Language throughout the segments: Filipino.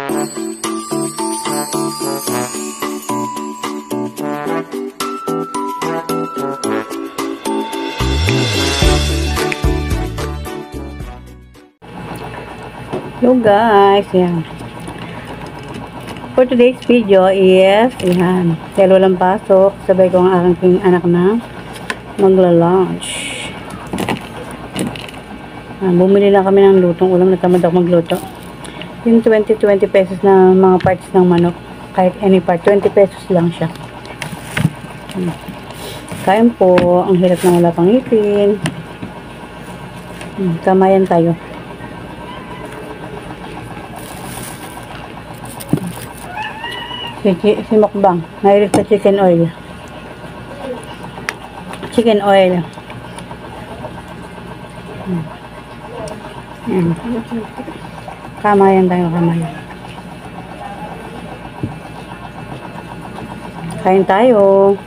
So guys, yan. For today's video is, yan, dahil walang pasok, sabay ko ang aking anak na magla-lunch. Bumili lang kami ng lutong ulam, natamad ako magluto. Yung 20 pesos na mga parts ng manok, kahit any part, 20 pesos lang siya. Kain po, ang hirap na wala pang ipin. Kamayan tayo. Si Mukbang, nahilig sa chicken oil. Chicken oil. Kamayan tayo, kamayan. Kain tayo.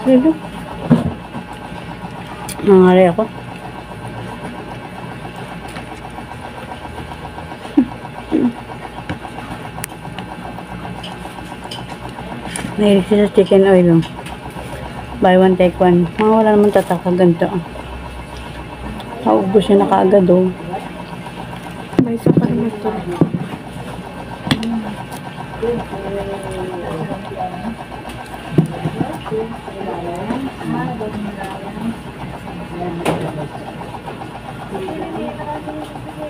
Sino? Nangali ako. Nahilig siya sa chicken oil. Buy one, take one. Mga wala naman tataka ganito. Naubos siya na kaagad. May isa pa naman ito.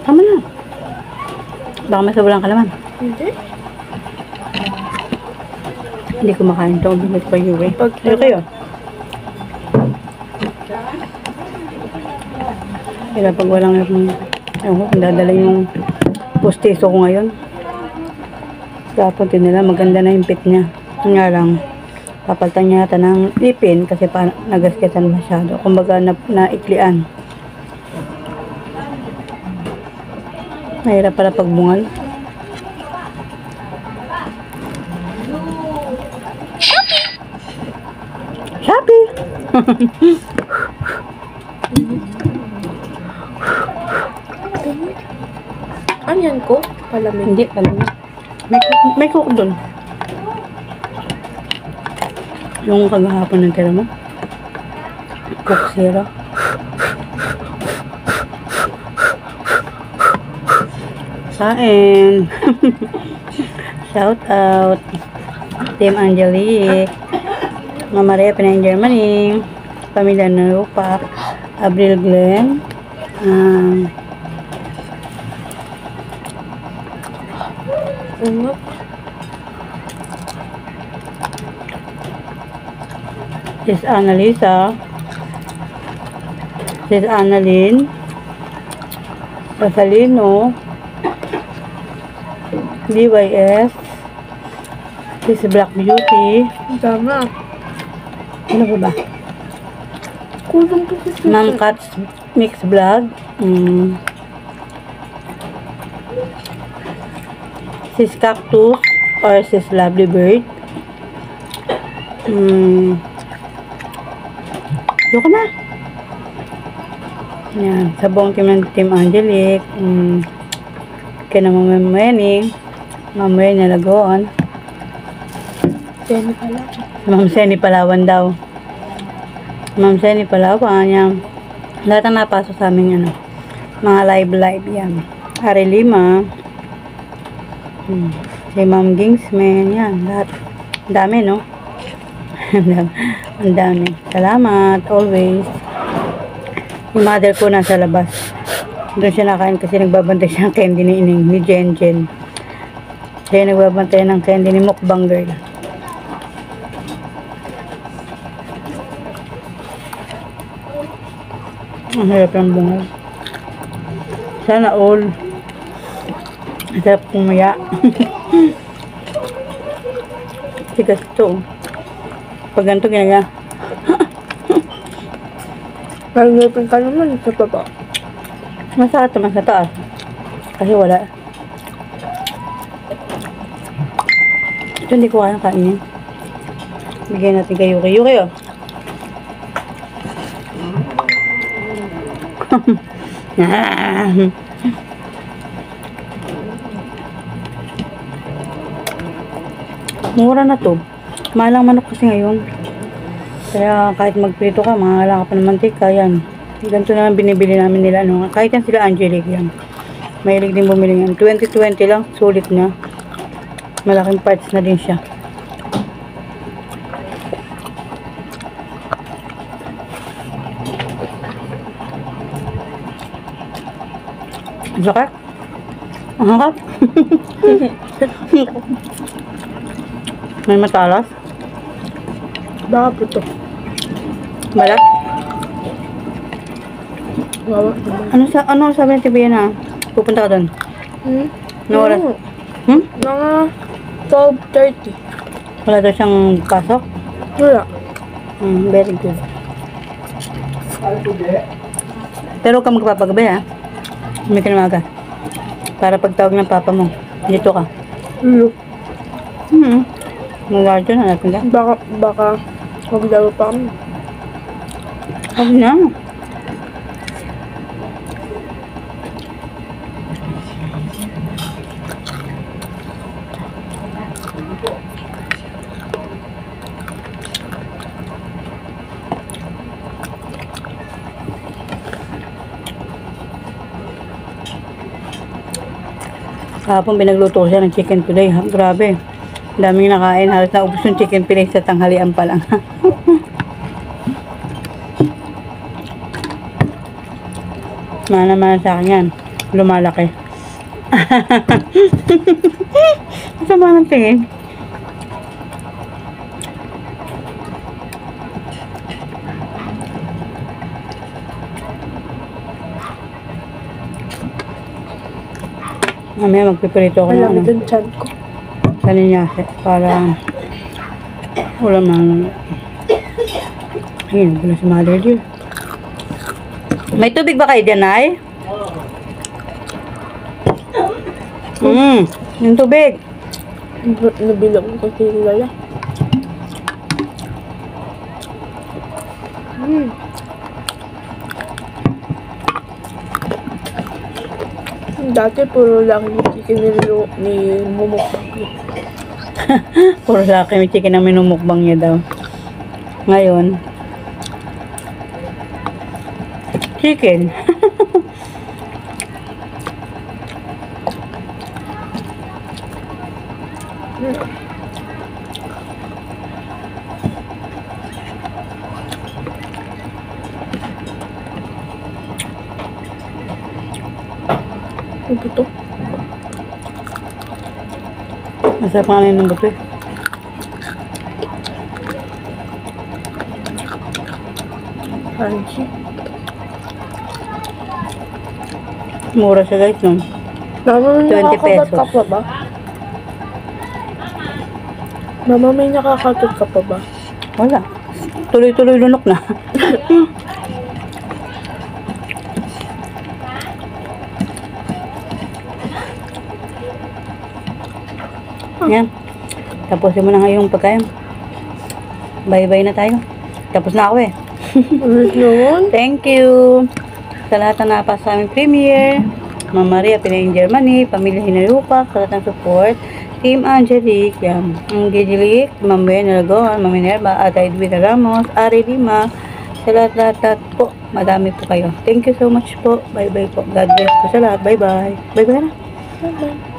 Tama na. Baka masawalan ka naman. Hindi. Hindi ko makain ito. Bumit pa yun eh. Pero kayo? Kaya pag walang dadala yung pustiso ko ngayon. Dapat din nila maganda na yung pit niya. Nga lang, papalitan niya yata ng ipin kasi nagasketan masyado. Kumbaga naiklian. Mahirap pala pagbungal. Shopee! Ano yan ko? Palamig. Hindi, palamig. May cook doon. Yung kagahapon ng tira mo. Cook zero. Kain. Shout out. Team Angelique. Mama Maria Pinay Germany. Pamilya Narupak. Abril Glenn. Sis Annalisa. Sis Annalyn. Rosalino. DYS. Sis Black Beauty. Tama. Ano ba ba? Kulong po kasi. Ma'am Kat's Mix Vlog. Sis Cactus or Sis Lovely Bird. Yoko na. Yan. Sa buong team ng Team Angelique. Kaya na mamamayaning. Mamaya niya lagoon. Jenny pala. Ma'am Seni Palawan daw. Ma'am Seni Palawan. Yan. Lahat ang napasok sa aming mga live yan. Ari Lima. Si Ma'am Gingsman. Yan. Lahat. Ang dami, no? Ang dami. Salamat. Always. Yung mother ko nasa labas. Doon siya nakain kasi nagbabantay siya ng candy ni Jen Jen. Siya nagbabantay ng candy ni Mukbang Girl. Ang hirap ng bungal. Sana all. Ang sarap kumaya. Tigas ito. Pag ganito ginagawa. Nalipin ka naman sa baba. Masakit naman sa taas. Kasi wala. Ito hindi ko kaya kainin. Bigyan natin kay Yuki. Yuki, oh. Mura na to. Mahal ang manok kasi ngayon. Kaya kahit magprito ka, mahala ka pa ng mantika, yan. Ganito na lang binibili namin nila. Ano. Kahit yan sila Angelique yan. Mahilig din bumili yan. 2020 lang, sulit na. Malaking parts na din siya. Ang sakit. Ang harap. May matalas. Baka po to. Balat. Wawa. Ano sabi ng tibiyan na? Pupunta ka doon. Ano oras? Mga 12:30. Wala daw siyang pasok? Wala. Very good. Pero huwag ka magpapagabi ha. May kinamaga. Para pagtawag ng papa mo, dito ka. Mag-garden na natin ka. Baka maglaro pa kami. Huwag na. Kahapon binagluto ko siya ng chicken fillet. Grabe. Daming nakain. Halos naubos yung chicken fillet sa tanghalian pa lang. Mana-mana sa akin yan. Lumalaki. Sama ng tingin. Mamaya magpiprito ako ng Alam din chan ko. sa linyase para wala mang ayun, wala si mother dear. May tubig ba kayo dyan, ay? Yung tubig. Nabilang ko kasi yung lala. Dati puro lang yung chicken ni mumukbang. Puro sa akin, may chicken na minumukbang niya daw. Ngayon, chicken. Ang buto. Masarap nga ngayon ng buto eh. Crunchy. Mura siya guys, no? Mama, may 20 nakakagat pesos. ka pa ba? Mama, may nakakagat ka pa ba? Wala. Tuloy-tuloy lunok na. Yan. Tapusin mo na nga yung pagkain. Bye-bye na tayo. Tapos na ako eh. Ulit naman. Thank you sa lahat na napasa sa aming premiere. Ma'am Maria, Pinayin Germany, Pamilya Hinalupa, sa lahat ng support. Team Angelique, yan. Angelique, Ma'am Ben Aragon, Ma'am Minerva, Ate Edwina Ramos, Ari Lima, sa lahat po. Madami po kayo. Thank you so much po. Bye-bye po. God bless po sa lahat. Bye-bye. Bye-bye na. Bye-bye.